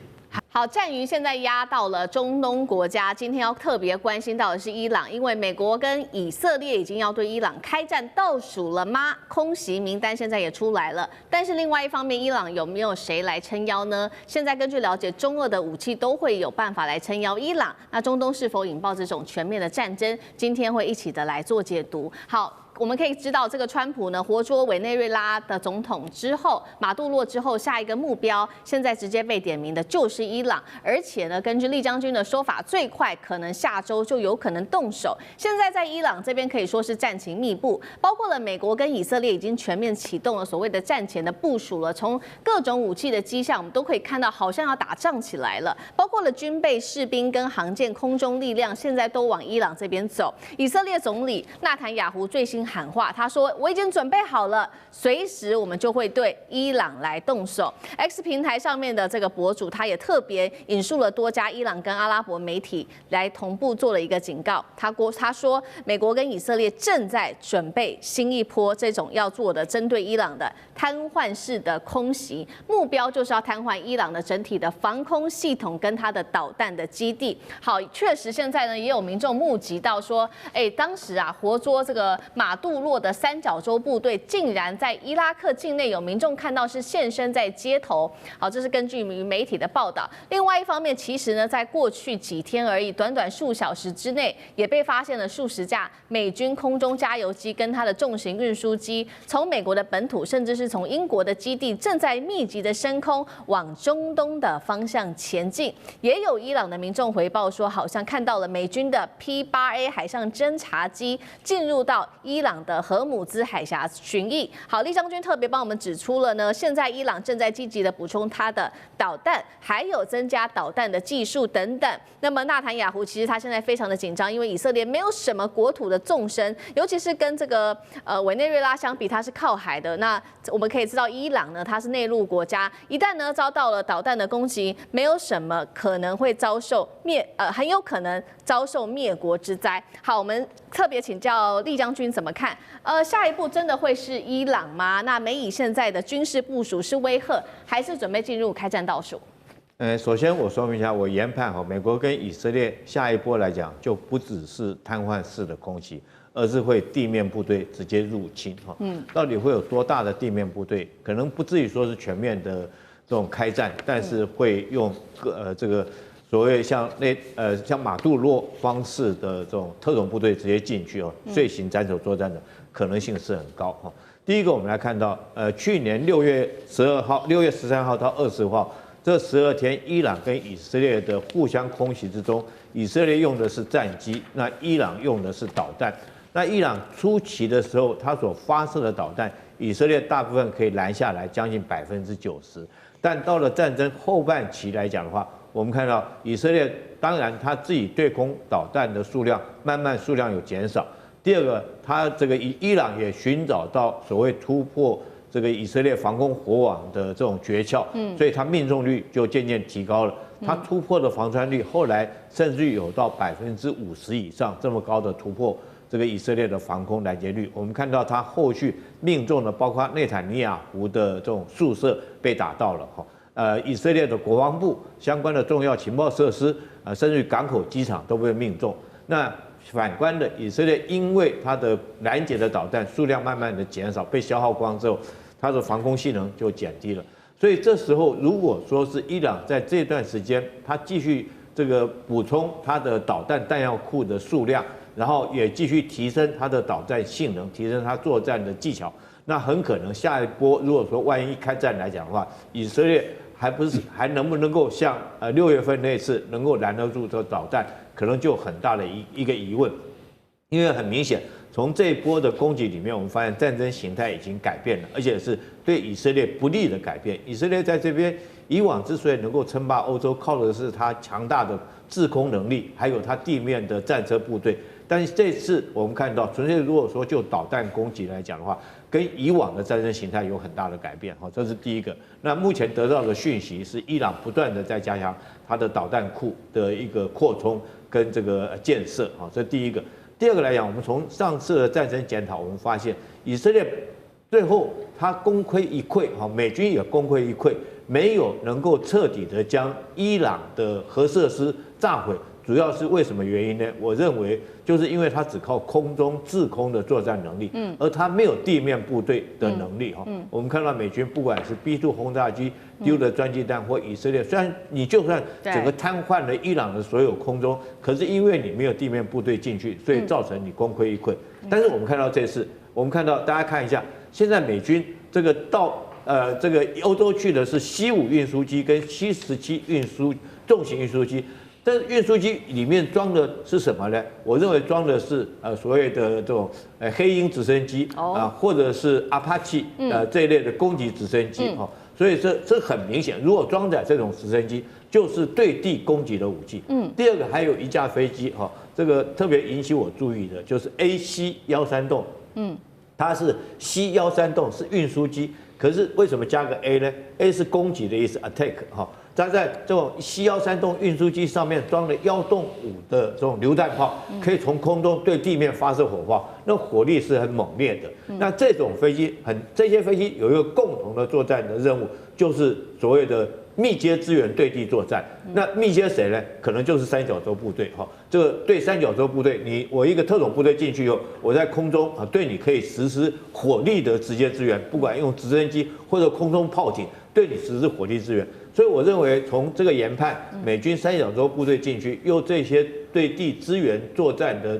好，战云现在压到了中东国家，今天要特别关心到的是伊朗，因为美国跟以色列已经要对伊朗开战倒数了吗？空袭名单现在也出来了，但是另外一方面，伊朗有没有谁来撑腰呢？现在根据了解，中俄的武器都会有办法来撑腰伊朗，那中东是否引爆这种全面的战争？今天会一起的来做解读。好。我们可以知道，这个川普呢活捉委内瑞拉的总统之后，马杜罗之后，下一个目标现在直接被点名的就是伊朗，而且呢，根据厉将军的说法，最快可能下周就有可能动手。现在在伊朗这边可以说是战情密布，包括了美国跟以色列已经全面启动了所谓的战前的部署了，从各种武器的迹象，我们都可以看到，好像要打仗起来了，包括了军备、士兵跟航舰、空中力量，现在都往伊朗这边走。以色列总理纳坦雅胡最新喊话，他说：“我已经准备好了，随时我们就会对伊朗来动手。” X 平台上面的这个博主，他也特别引述了多家伊朗跟阿拉伯媒体来同步做了一个警告。他说，美国跟以色列正在准备新一波这种要做的针对伊朗的瘫痪式的空袭，目标就是要瘫痪伊朗的整体的防空系统跟它的导弹的基地。好，确实现在呢也有民众目击到说，当时啊活捉这个马杜洛的三角洲部队，竟然在伊拉克境内有民众看到是现身在街头。好，这是根据媒体的报道。另外一方面，其实呢，在过去几天而已，短短数小时之内，也被发现了数十架美军空中加油机跟它的重型运输机，从美国的本土，甚至是从英国的基地，正在密集的升空往中东的方向前进。也有伊朗的民众回报说，好像看到了美军的 P-8A 海上侦察机进入到伊朗的荷姆兹海峡巡弋。好，厉将军特别帮我们指出了呢，现在伊朗正在积极的补充它的导弹，还有增加导弹的技术等等。那么纳坦雅胡其实他现在非常的紧张，因为以色列没有什么国土的纵深，尤其是跟这个委内瑞拉相比，它是靠海的。那我们可以知道，伊朗呢它是内陆国家，一旦呢遭到了导弹的攻击，没有什么可能会遭受很有可能遭受灭国之灾。好，我们特别请教厉将军怎么看？下一步真的会是伊朗吗？那美以现在的军事部署是威吓，还是准备进入开战倒数？首先我说明一下，我研判美国跟以色列下一波来讲，就不只是瘫痪式的攻击，而是会地面部队直接入侵到底会有多大的地面部队？可能不至于说是全面的这种开战，但是会用这个所谓像马杜洛方式的这种特种部队直接进去遂行斩首作战的可能性是很高第一个，我们来看到去年6月12号、6月13号到20号。这12天，伊朗跟以色列的互相空袭之中，以色列用的是战机，那伊朗用的是导弹。那伊朗初期的时候，它所发射的导弹，以色列大部分可以拦下来，将近90%。但到了战争后半期来讲的话，我们看到以色列当然它自己对空导弹的数量慢慢数量有减少。第二个，它这个伊朗也寻找到所谓突破这个以色列防空火网的这种诀窍，所以它命中率就渐渐提高了。它突破的防穿率后来甚至有到50%以上这么高的突破，这个以色列的防空拦截率。我们看到它后续命中的，包括内塔尼亚胡的这种宿舍被打到了以色列的国防部相关的重要情报设施甚至于港口、机场都被命中。那反观的以色列，因为它的拦截的导弹数量慢慢的减少，被消耗光之后，它的防空性能就减低了。所以这时候，如果说是伊朗在这段时间，它继续这个补充它的导弹弹药库的数量，然后也继续提升它的导弹性能，提升它作战的技巧，那很可能下一波，如果说万一开战来讲的话，以色列还能不能够像6月份那次能够拦得住这导弹，可能就很大的一个疑问，因为很明显。从这一波的攻击里面，我们发现战争形态已经改变了，而且是对以色列不利的改变。以色列在这边以往之所以能够称霸欧洲，靠的是它强大的制空能力，还有它地面的战车部队。但是这次我们看到，纯粹如果说就导弹攻击来讲的话，跟以往的战争形态有很大的改变。这是第一个。那目前得到的讯息是，伊朗不断的在加强它的导弹库的一个扩充跟这个建设。这是第一个。第二个来讲，我们从上次的战争检讨，我们发现以色列最后他功亏一篑，美军也功亏一篑，没有能够彻底的将伊朗的核设施炸毁。主要是为什么原因呢？我认为就是因为它只靠空中制空的作战能力，而它没有地面部队的能力。我们看到美军不管是 B-2 轰炸机丢的专机弹，或以色列，虽然你就算整个瘫痪了伊朗的所有空中，可是因为你没有地面部队进去，所以造成你功亏一篑。但是我们看到这次我们看到大家看一下，现在美军这个到这个欧洲去的是C5运输机跟C17重型运输机。但是运输机里面装的是什么呢？我认为装的是所谓的这种黑鹰直升机或者是阿帕奇这一类的攻击直升机所以这很明显，如果装载这种直升机，就是对地攻击的武器。第二个还有一架飞机这个特别引起我注意的就是 AC-13它是 C-13是运输机，可是为什么加个 A 呢 ？A 是攻击的意思 ，attack 它在这种 C-13运输机上面装了1洞5的这种榴弹炮，可以从空中对地面发射火花，那火力是很猛烈的。那这种飞机这些飞机有一个共同的作战的任务，就是所谓的密接支援对地作战。那密接谁呢？可能就是三角洲部队这个对三角洲部队，我一个特种部队进去以后，我在空中对你可以实施火力的直接支援，不管用直升机或者空中炮艇对你实施火力支援。所以我认为，从这个研判，美军三角洲部队进去，用这些对地支援作战的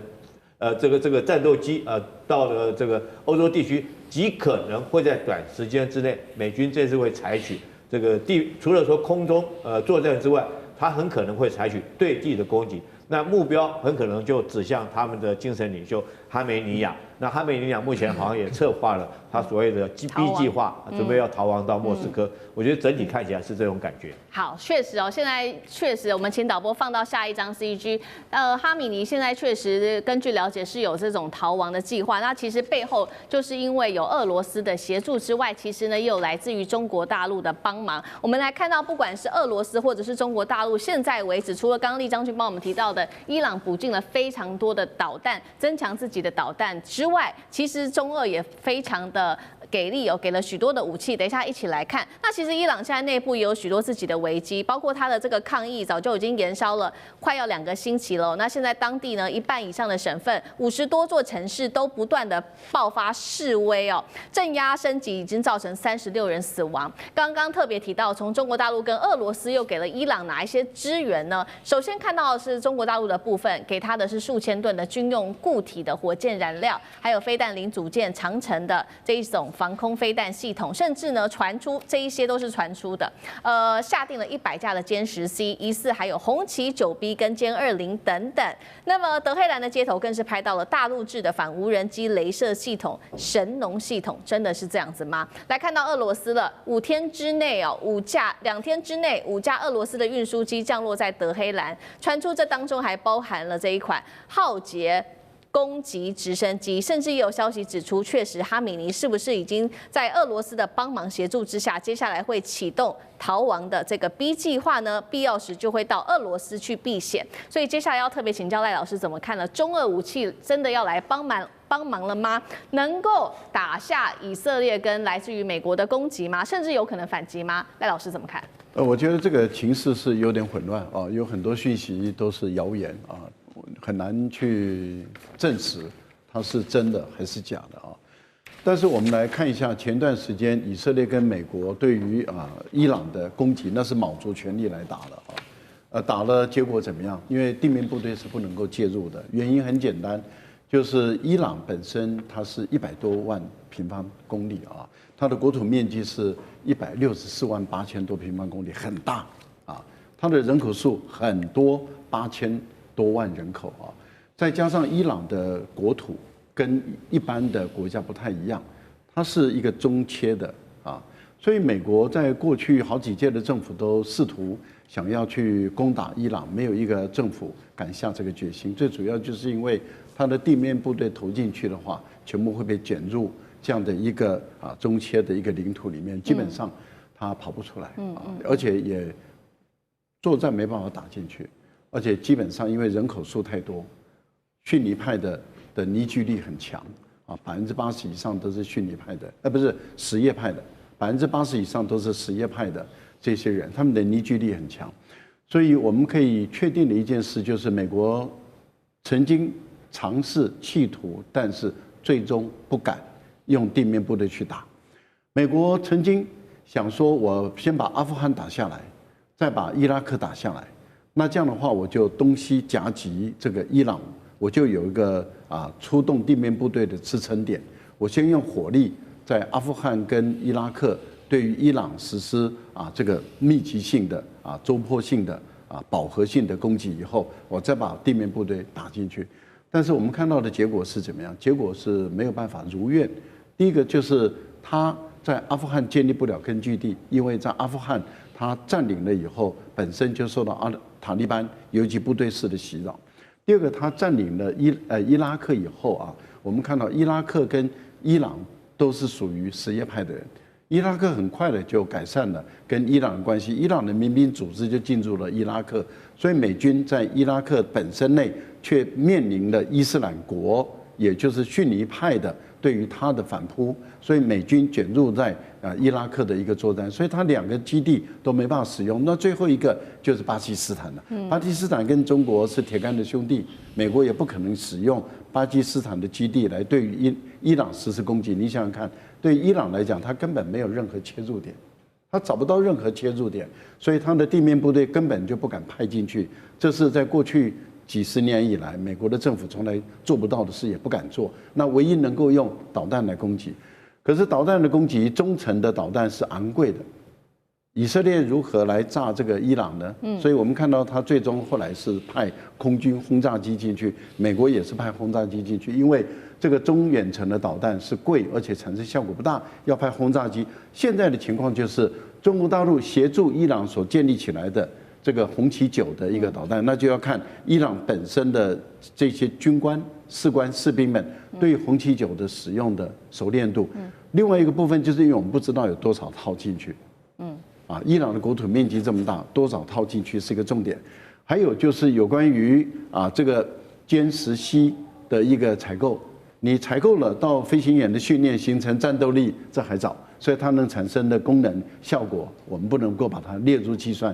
这个战斗机到了这个欧洲地区，极可能会在短时间之内，美军这次会采取这个除了说空中作战之外，它很可能会采取对地的攻击。那目标很可能就指向他们的精神领袖哈梅尼亚。那哈梅尼亚目前好像也策划了他所谓的 B 计划，准备要逃亡到莫斯科。我觉得整体看起来是这种感觉。好，确实现在确实，我们请导播放到下一张 CG。哈米尼现在确实根据了解是有这种逃亡的计划。那其实背后就是因为有俄罗斯的协助之外，其实呢也有来自于中国大陆的帮忙。我们来看到，不管是俄罗斯或者是中国大陆，现在为止，除了刚刚厉将军帮我们提到的伊朗补进了非常多的导弹，增强自己的导弹之外，其实中俄也非常的给力给了许多的武器。等一下一起来看。那其实伊朗现在内部也有许多自己的危机，包括它的这个抗议早就已经延烧了快要2个星期了。那现在当地呢1半以上的省份50多座城市都不断的爆发示威镇压升级，已经造成36人死亡。刚刚特别提到，从中国大陆跟俄罗斯又给了伊朗哪一些支援呢？首先看到的是中国大陆的部分，给它的是数千吨的军用固体的火箭燃料，还有飞弹零组件、长程的这一种防空飞弹系统，甚至呢传出这一些都是传出的。下定了100架的歼10C，疑似还有红旗9B 跟歼20等等。那么德黑兰的街头更是拍到了大陆制的反无人机雷射系统神农系统，真的是这样子吗？来看到俄罗斯了，2天之内2架俄罗斯的运输机降落在德黑兰，传出这当中还包含了这一款浩劫攻击直升机，甚至也有消息指出，确实哈米尼是不是已经在俄罗斯的帮忙协助之下，接下来会启动逃亡的这个 B 计划呢？必要时就会到俄罗斯去避险。所以接下来要特别请教赖老师怎么看了？中俄武器真的要来帮忙了吗？能够打下以色列跟来自于美国的攻击吗？甚至有可能反击吗？赖老师怎么看？我觉得这个情势是有点混乱有很多讯息都是谣言很难去证实它是真的还是假的但是我们来看一下前段时间以色列跟美国对于伊朗的攻击，那是卯足全力来打的打了结果怎么样？因为地面部队是不能够介入的，原因很简单，就是伊朗本身它是100多万平方公里它的国土面积是164万8000多平方公里，很大它的人口数很多，8000多万人口再加上伊朗的国土跟一般的国家不太一样，它是一个中切的所以美国在过去好几届的政府都试图想要去攻打伊朗，没有一个政府敢下这个决心。最主要就是因为它的地面部队投进去的话，全部会被卷入这样的一个中切的一个领土里面，基本上它跑不出来而且也作战没办法打进去，而且基本上因为人口数太多，逊尼派的凝聚力很强80%以上都是逊尼派的，不是什叶派的，80%以上都是什叶派的这些人，他们的凝聚力很强。所以我们可以确定的一件事就是，美国曾经尝试企图，但是最终不敢用地面部队去打。美国曾经想说，我先把阿富汗打下来，再把伊拉克打下来，那这样的话，我就东西夹击这个伊朗，我就有一个出动地面部队的支撑点，我先用火力在阿富汗跟伊拉克对于伊朗实施这个密集性的周波性的饱和性的攻击以后，我再把地面部队打进去。但是我们看到的结果是怎么样？结果是没有办法如愿。第一个就是他在阿富汗建立不了根据地，因为在阿富汗他占领了以后，本身就受到塔利班游击部队式的袭扰。第二个，他占领了伊拉克以后我们看到伊拉克跟伊朗都是属于什叶派的人。伊拉克很快的就改善了跟伊朗的关系，伊朗的民兵组织就进入了伊拉克，所以美军在伊拉克本身内却面临了伊斯兰国，也就是逊尼派的对于他的反扑，所以美军卷入在伊拉克的一个作战，所以他2个基地都没办法使用。那最后一个就是巴基斯坦了，巴基斯坦跟中国是铁杆的兄弟，美国也不可能使用巴基斯坦的基地来对于伊朗实施攻击。你想想看，对伊朗来讲，他根本没有任何切入点，他找不到任何切入点，所以他的地面部队根本就不敢派进去。这是在过去几十年以来，美国的政府从来做不到的事，也不敢做。那唯一能够用导弹来攻击，可是导弹的攻击，中程的导弹是昂贵的。以色列如何来炸这个伊朗呢？所以我们看到他最终后来是派空军轰炸机进去，美国也是派轰炸机进去，因为这个中远程的导弹是贵，而且产生效果不大，要派轰炸机。现在的情况就是中国大陆协助伊朗所建立起来的这个红旗9的一个导弹，那就要看伊朗本身的这些军官、士兵们对红旗9的使用的熟练度。另外一个部分就是因为我们不知道有多少套进去。伊朗的国土面积这么大，多少套进去是一个重点。还有就是有关于这个歼10C的一个采购，你采购了到飞行员的训练形成战斗力，这还早，所以它能产生的功能效果，我们不能够把它列入计算。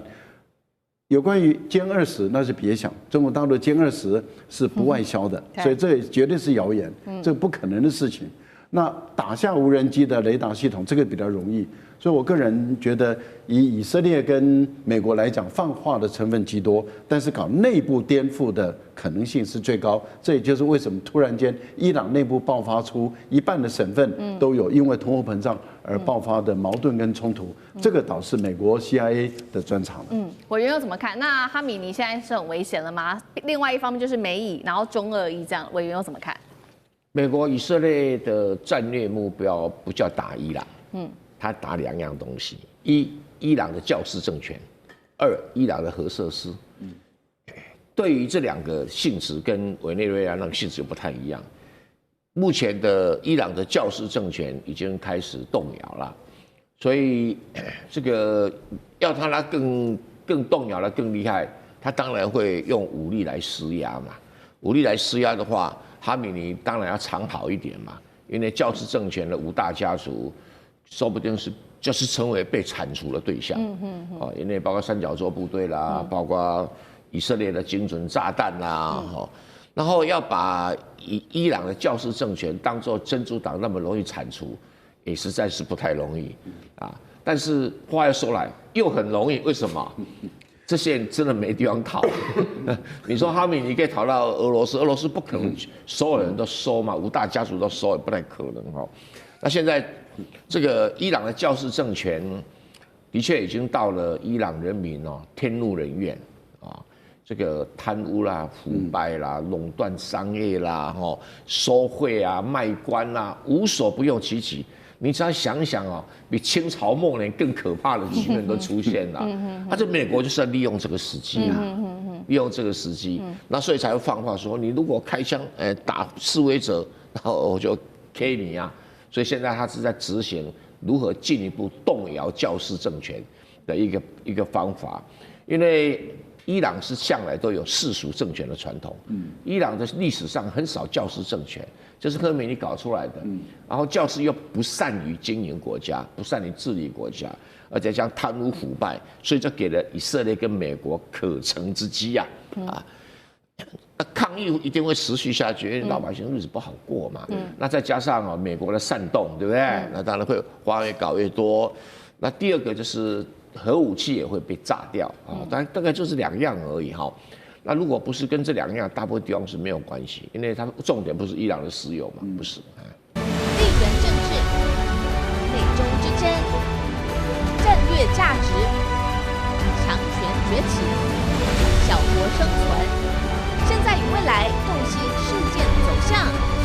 有关于歼20，那是别想，中国大陆歼20是不外销的，所以这绝对是谣言，这不可能的事情。那打下无人机的雷达系统，这个比较容易。所以我个人觉得，以色列跟美国来讲，放话的成分极多，但是搞内部颠覆的可能性是最高。这也就是为什么突然间伊朗内部爆发出一半的省份都有因为通货膨胀而爆发的矛盾跟冲突，这个倒是美国 CIA 的专长。委员又怎么看？那哈米尼现在是很危险了吗？另外一方面就是美以，然后中俄伊这样，委员又怎么看？美国以色列的战略目标不叫打伊朗，他打2样东西：一，伊朗的教士政权；二，伊朗的核设施。对于这2个性质，跟委内瑞拉那个性质不太一样。目前的伊朗的教士政权已经开始动摇了，所以这个要他更动摇了更厉害，他当然会用武力来施压嘛。武力来施压的话，哈米尼当然要藏好一点嘛，因为教士政权的5大家族，说不定就是成为被铲除的对象。因为包括三角洲部队啦，包括以色列的精准炸弹啦，然后要把伊朗的教士政权当作珍珠党那么容易铲除，也实在是不太容易啊。但是话又说来，又很容易，为什么？这些人真的没地方逃。你说哈米尼可以逃到俄罗斯，俄罗斯不可能所有人都收嘛，5大家族都收也不太可能哈。那现在这个伊朗的教士政权，的确已经到了伊朗人民天怒人怨啊。这个贪污啦、腐败啦、垄断商业啦、收贿啊、卖官啦，无所不用其极。你只要想想比清朝末年更可怕的局面都出现了。这美国就是要利用这个时机利用这个时机，那所以才会放话说，你如果开枪打示威者，然后我就 K 你啊。所以现在他是在执行如何进一步动摇教士政权的一个方法，因为伊朗是向来都有世俗政权的传统，伊朗的历史上很少教士政权，这是科梅尼搞出来的。然后教士又不善于经营国家，不善于治理国家，而且将贪污腐败，所以就给了以色列跟美国可乘之机呀。那抗议一定会持续下去，因为老百姓日子不好过嘛。那再加上美国的煽动，对不对？那当然会花越搞越多。那第二个就是核武器也会被炸掉大概就是2样而已哈。那如果不是跟这2样，大部分地方是没有关系，因为它重点不是伊朗的石油嘛，不是。地缘崛起，小国生存。现在与未来，洞悉事件走向。